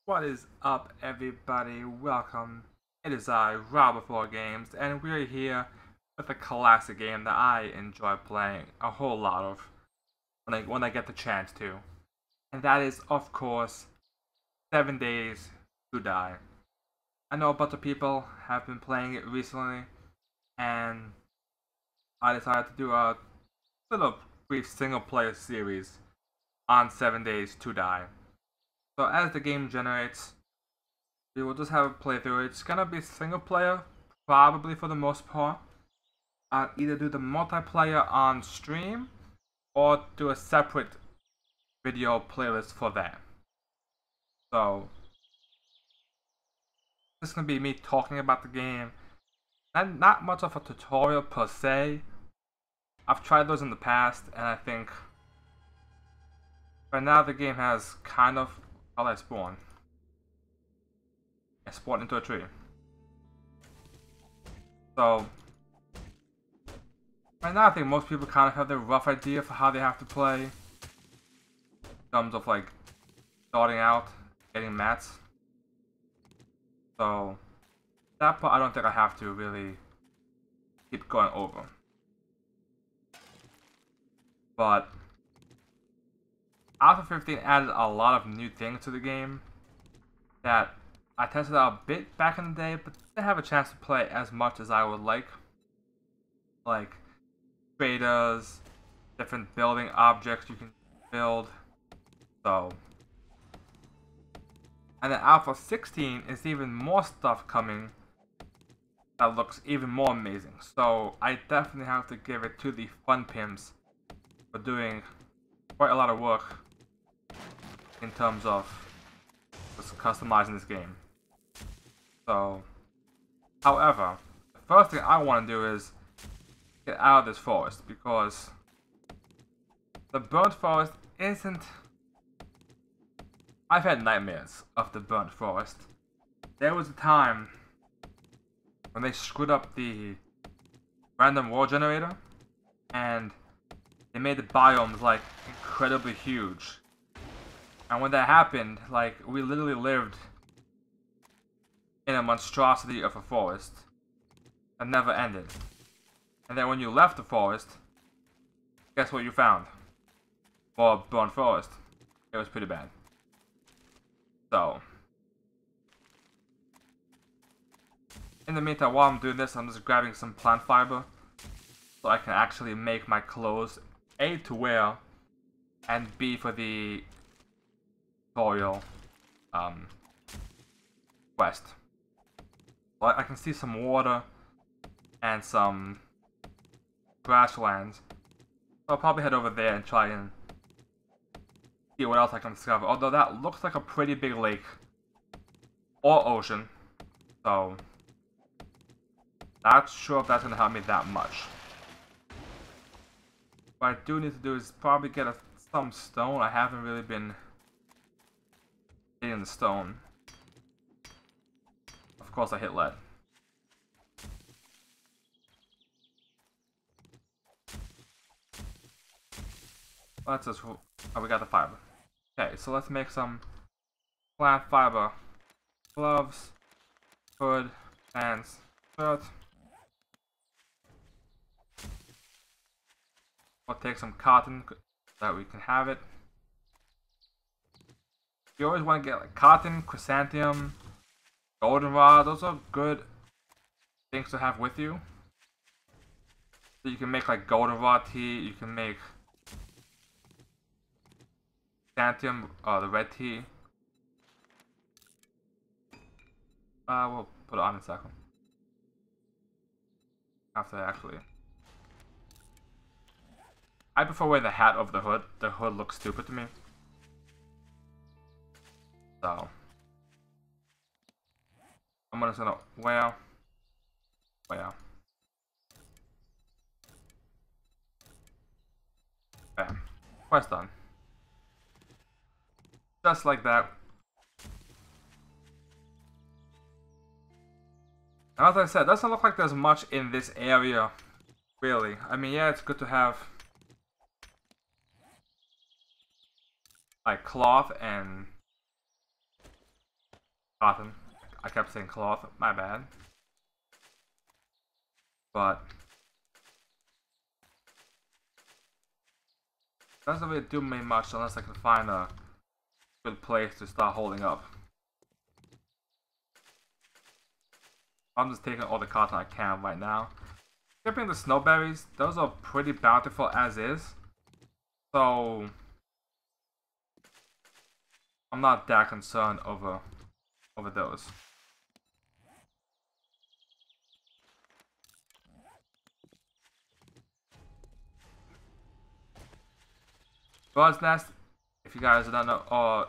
What is up, everybody? Welcome. It is I, Rob4Games, and we're here with a classic game that I enjoy playing a whole lot of when I get the chance to. And that is, of course, 7 Days to Die. I know a bunch of people have been playing it recently, and I decided to do a little brief single player series on 7 Days to Die. So as the game generates, we will just have a playthrough. It's gonna be single player, probably for the most part. I'll either do the multiplayer on stream or do a separate video playlist for that. So, this is gonna be me talking about the game. And not much of a tutorial per se. I've tried those in the past, and I think right now the game has kind of how I spawn. I spawned into a tree. So, right now I think most people kind of have their rough idea for how they have to play. In terms of like starting out, getting mats. So, that part I don't think I have to really keep going over. But Alpha 15 added a lot of new things to the game that I tested out a bit back in the day, but didn't have a chance to play as much as I would like. Like traders, different building objects you can build. So, and then Alpha 16 is even more stuff coming that looks even more amazing. So I definitely have to give it to the Fun Pimps for doing quite a lot of work in terms of just customizing this game. So, however, the first thing I want to do is get out of this forest, because the burnt forest isn't... I've had nightmares of the burnt forest. There was a time when they screwed up the random world generator, and they made the biomes like incredibly huge. And when that happened, like, we literally lived in a monstrosity of a forest that never ended. And then when you left the forest, guess what you found? More burnt forest. It was pretty bad. So, in the meantime, while I'm doing this, I'm just grabbing some plant fiber so I can actually make my clothes, A, to wear, and B, for the tutorial quest. Well, I can see some water and some grasslands. So I'll probably head over there and try and see what else I can discover. Although that looks like a pretty big lake or ocean, so not sure if that's gonna help me that much. What I do need to do is probably get some stone. I haven't really been hitting the stone. Of course, I hit lead. Let's just... Oh, we got the fiber. Okay, so let's make some plant fiber. Gloves, hood, pants, shirt. We'll take some cotton so that we can have it. You always want to get like cotton, chrysanthemum, goldenrod. Those are good things to have with you. So you can make like goldenrod tea. You can make chrysanthemum, the red tea. We'll put it on in a second. After actually. I prefer wearing the hat over the hood. The hood looks stupid to me. So, I'm just gonna wear. Bam. Quest done. Just like that. And as I said, it doesn't look like there's much in this area, really. I mean, yeah, it's good to have like cloth and cotton. I kept saying cloth, my bad. But doesn't really do me much unless I can find a good place to start holding up. I'm just taking all the cotton I can right now. Skipping the snowberries, those are pretty bountiful as is. So I'm not that concerned over those. Bird's Nest, if you guys don't know,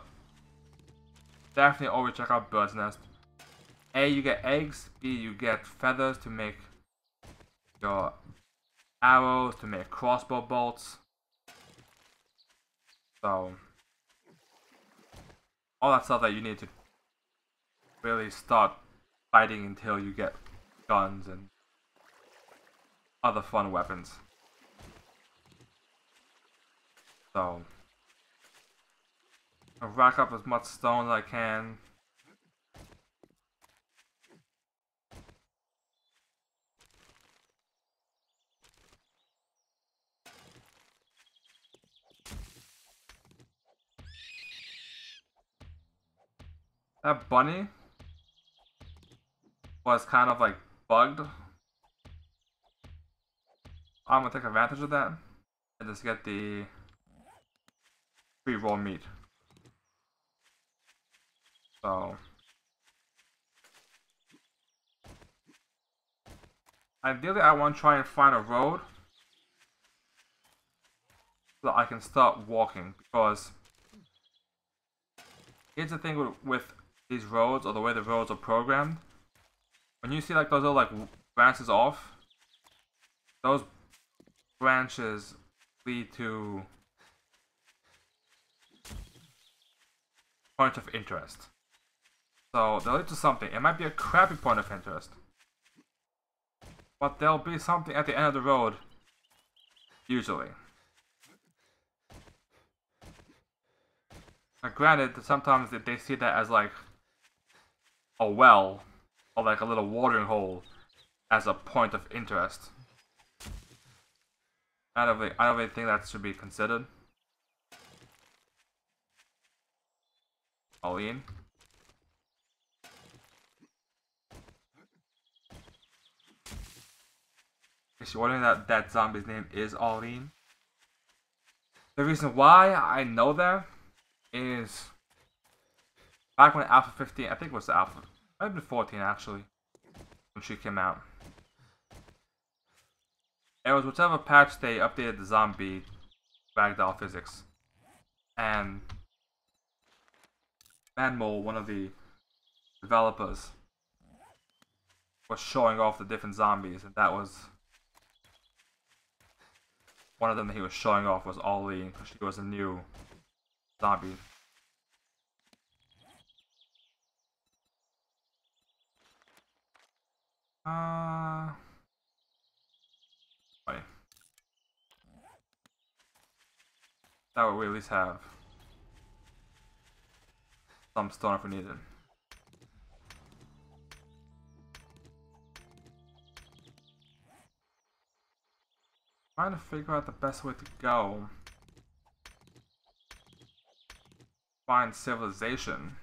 definitely always check out Bird's Nest. A, you get eggs. B, you get feathers to make your arrows, to make crossbow bolts. So, all that stuff that you need to really start fighting until you get guns and other fun weapons. So, I'll rack up as much stone as I can. That bunny was kind of like bugged. I'm gonna take advantage of that and just get the free raw meat. So ideally I want to try and find a road so that I can start walking, because here's the thing with these roads, or the way the roads are programmed. When you see like those little like branches off, those branches lead to points of interest. So they'll lead to something. It might be a crappy point of interest, but there'll be something at the end of the road, usually. Now, granted, sometimes they see that as like a well, or like a little watering hole, as a point of interest. I don't really think that should be considered. Aline. If you're wondering that zombie's name is Aline. The reason why I know that is back when Alpha 15, I think it was Alpha, might have been 14 actually, when she came out. It was whichever patch they updated the zombie ragdoll physics. And Manmole, one of the developers, was showing off the different zombies, and that was one of them that he was showing off was Aline, because she was a new zombie. Wait. That would we at least have some stone if we need it. Trying to figure out the best way to go. Find civilization.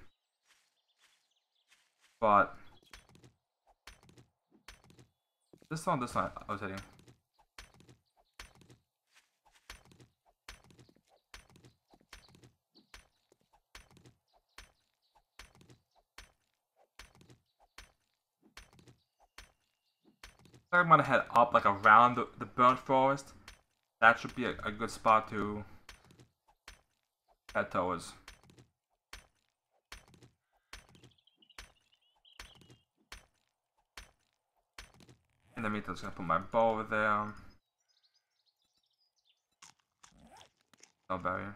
But this one I was hitting. I'm gonna head up like around the burnt forest. That should be a good spot to head towards. In the meantime, I'm just gonna put my bow over there. No barrier.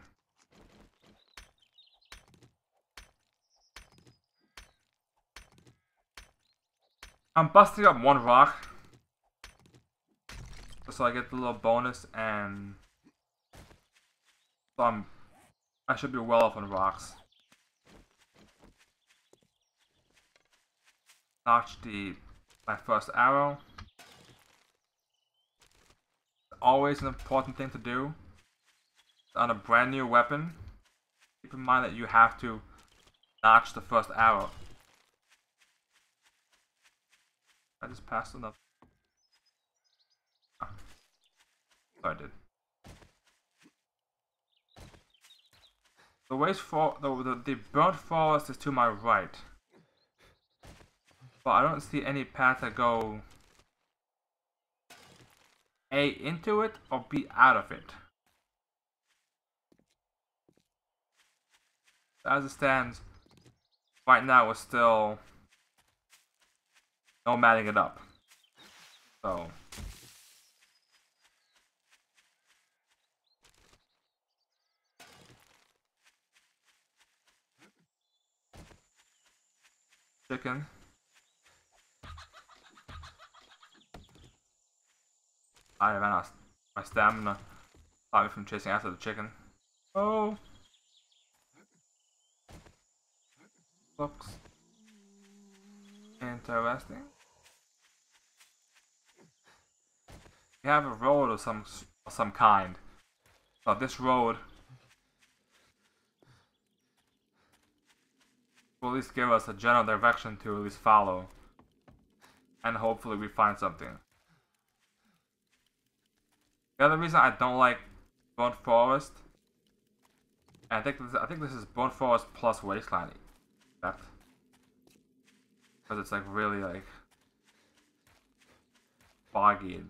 I'm busting up one rock, so I get the little bonus, and so I should be well off on rocks. notch my first arrow. Always an important thing to do on a brand new weapon. Keep in mind that you have to notch the first arrow. I just passed enough. Oh, I did. The waste for the burnt forest is to my right, but I don't see any path that go A into it or B out of it. As it stands, right now we're still nomading it up. So chicken. I ran out my stamina. Stop me from chasing after the chicken. Oh, looks interesting. We have a road of some kind. So this road will at least give us a general direction to at least follow, and hopefully we find something. The other reason I don't like burnt forest, and I think this is burnt forest plus wasteland, because it's like really like boggy.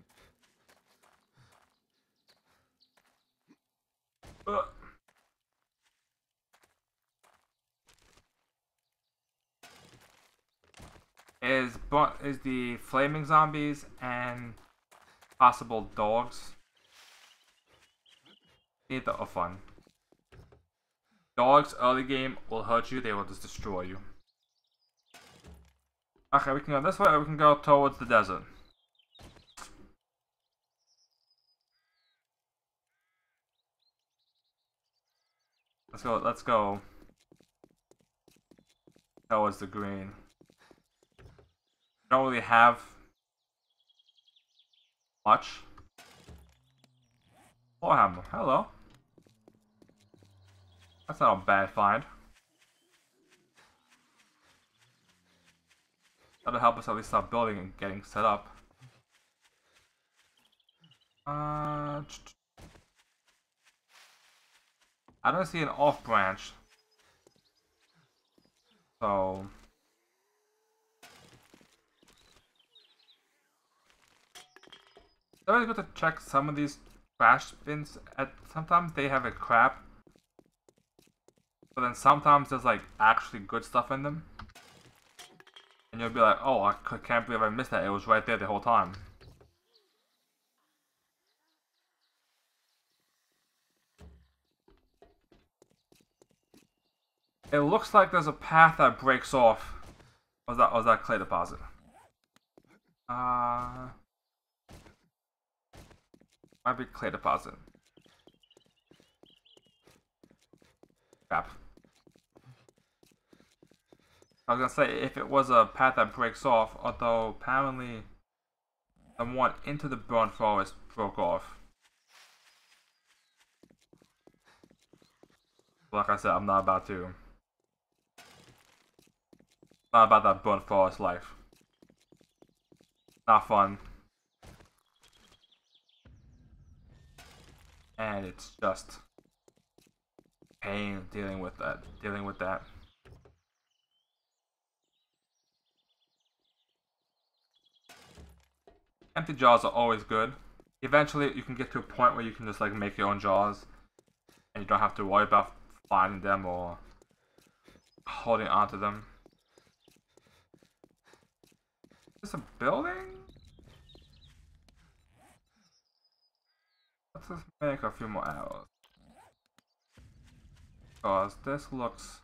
Is the flaming zombies and possible dogs. Neither are fun. Dogs early game will hurt you, they will just destroy you. Okay, we can go this way or we can go towards the desert. Let's go towards the green. Don't really have much. Oh, hammer. Hello. That's not a bad find. That'll help us at least start building and getting set up. I don't see an off branch. So it's always good to check some of these trash bins. Sometimes they have a crap, but then sometimes there's like actually good stuff in them, and you'll be like, "Oh, I can't believe I missed that. It was right there the whole time." It looks like there's a path that breaks off. Was that clay deposit? Might be clay deposit. Crap. I was gonna say, if it was a path that breaks off, although apparently the one into the burnt forest broke off. Like I said, I'm not about that burnt forest life. Not fun. And it's just pain dealing with that. Empty jars are always good. Eventually, you can get to a point where you can just like make your own jars, and you don't have to worry about finding them or holding onto them. Is this a building? Let's just make a few more arrows. Because this looks...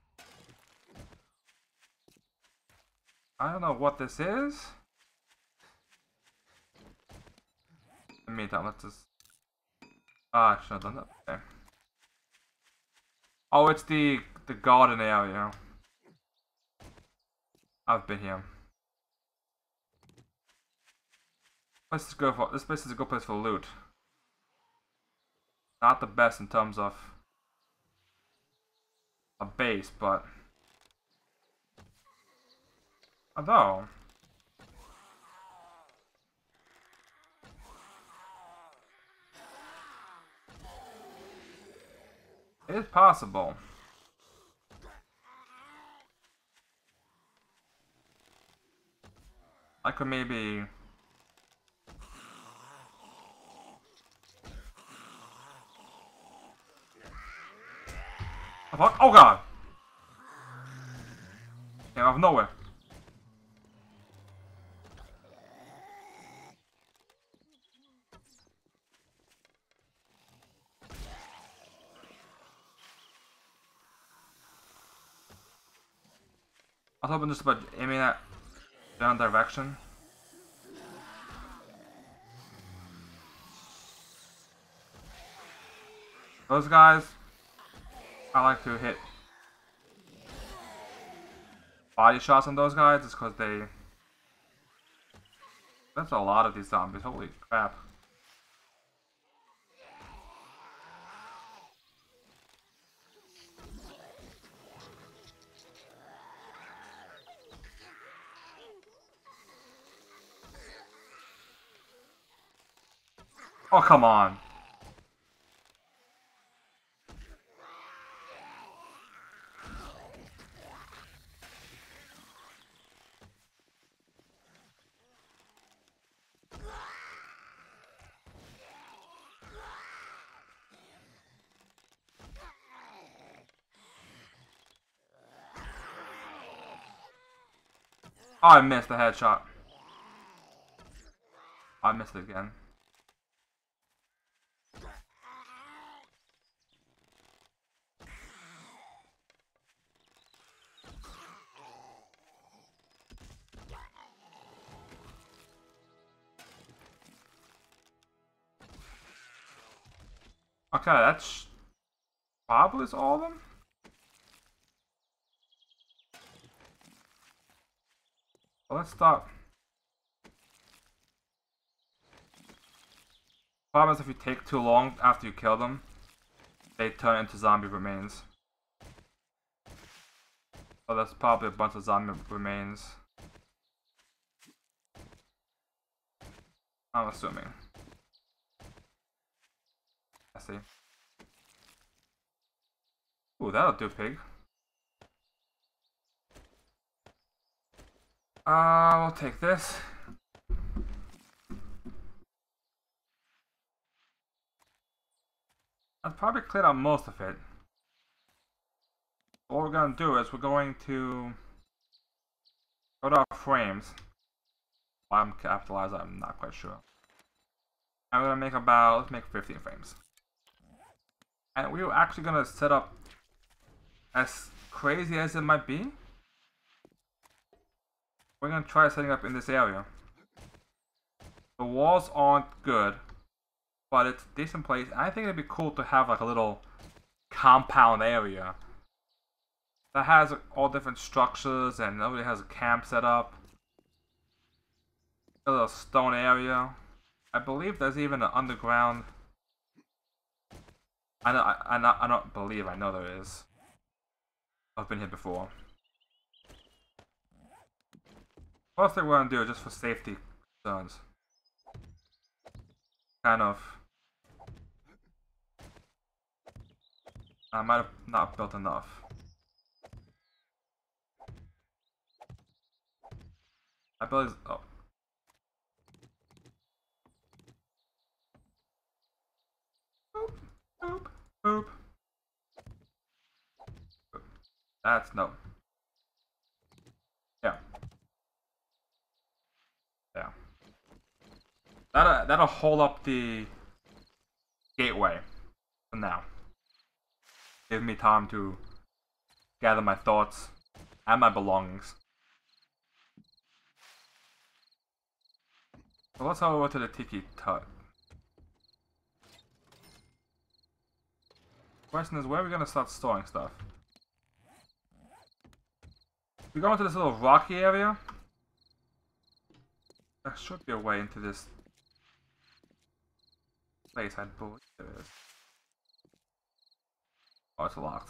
I don't know what this is. In the meantime, let's just... I should have done that. Okay. Oh, it's the garden area. I've been here. place is good for. This place is a good place for loot. Not the best in terms of a base, but although it is possible. I could maybe. Oh, fuck. Oh god! Came out of nowhere. I was hoping just about aiming at down direction. Those guys, I like to hit body shots on those guys just because they... That's a lot of these zombies, holy crap. Oh, come on. Oh, I missed the headshot. I missed it again. Okay, that's probably all of them. Well, let's stop. Problem is if you take too long after you kill them, they turn into zombie remains. So that's probably a bunch of zombie remains. I'm assuming. I see. Ooh, that'll do, pig. We'll take this. I've probably cleared out most of it. What we're gonna do is we're going to go to our frames. Why I'm capitalized, I'm not quite sure. I'm gonna make about, let's make 15 frames. And we're actually gonna set up, as crazy as it might be, we're gonna try setting up in this area. The walls aren't good, but it's a decent place. I think it'd be cool to have like a little compound area that has all different structures and nobody has a camp set up. A little stone area. I believe there's even an underground. I don't believe, I know there is. I've been here before. First thing we're gonna do, just for safety concerns, kind of. I might have not built enough. I believe. Oh. Boop, boop, boop. That's no. Yeah. Yeah. That'll hold up the gateway for now. Give me time to gather my thoughts and my belongings. So let's head over to the Tiki Hut. Question is, where are we gonna start storing stuff? We go into this little rocky area. There should be a way into this place, I believe there is. Oh, it's locked.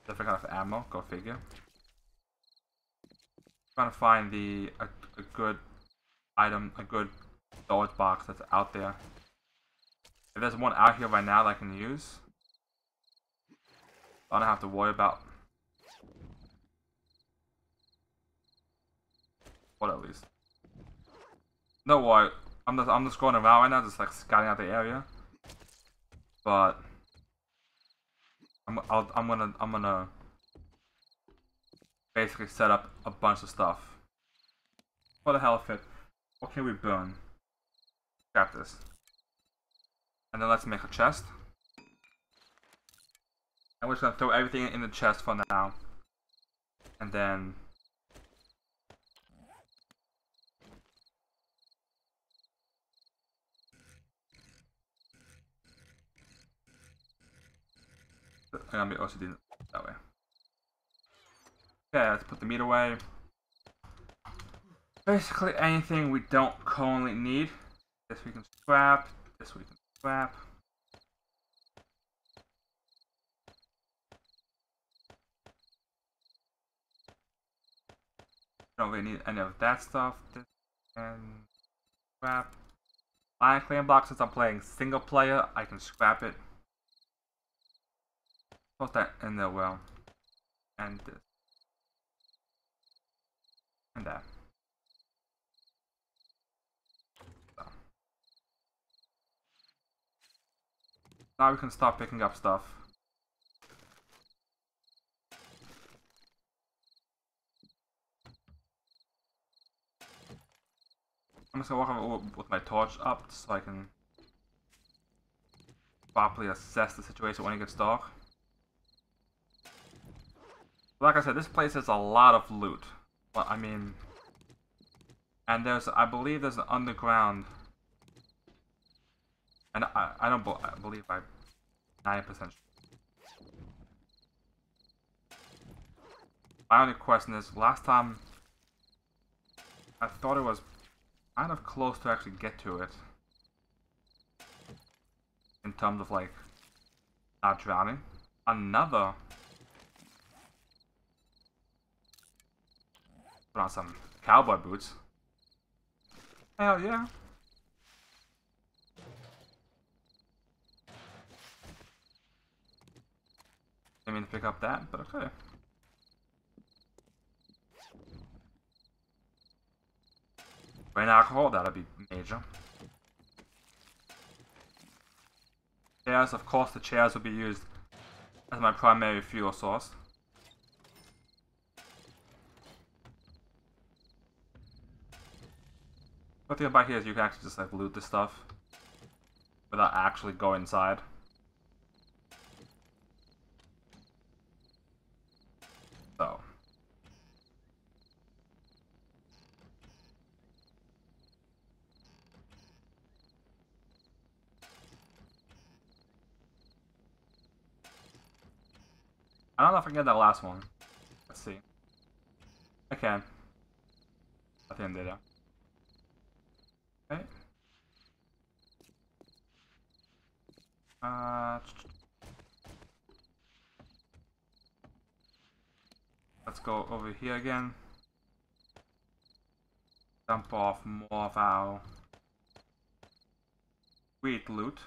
Definitely got enough ammo, go figure. Trying to find a good item, a good storage box that's out there. If there's one out here right now that I can use, I don't have to worry about what at least. No worry, I'm just going around right now, just like scouting out the area. But I'm gonna basically set up a bunch of stuff. For the hell of it, what can we burn? Grab this. And then let's make a chest. And we're just gonna throw everything in the chest for now. And then I'm gonna be OCD that way. Okay, let's put the meat away. Basically anything we don't currently need. This we can scrap. This we can scrap. Don't really need any of that stuff. This and scrap. Iron claim block, since I'm playing single player, I can scrap it. Put that in there well. And this. And that. So. Now we can start picking up stuff. I'm just gonna walk over with my torch up so I can properly assess the situation when it gets dark. Like I said, this place has a lot of loot. Well, I mean, and I believe there's an underground, and I believe I'm 90% sure. My only question is, last time I thought it was kind of close to actually get to it. In terms of like not drowning. Another. Put on some cowboy boots. Hell yeah. Didn't mean to pick up that, but okay. Brain alcohol, that'd be major. Chairs, of course the chairs will be used as my primary fuel source. The thing about here is you can actually just like loot this stuff without actually going inside. So. I don't know if I can get that last one. Let's see. I can. I think I did, yeah. Okay. Let's go over here again. Dump off more of our sweet loot.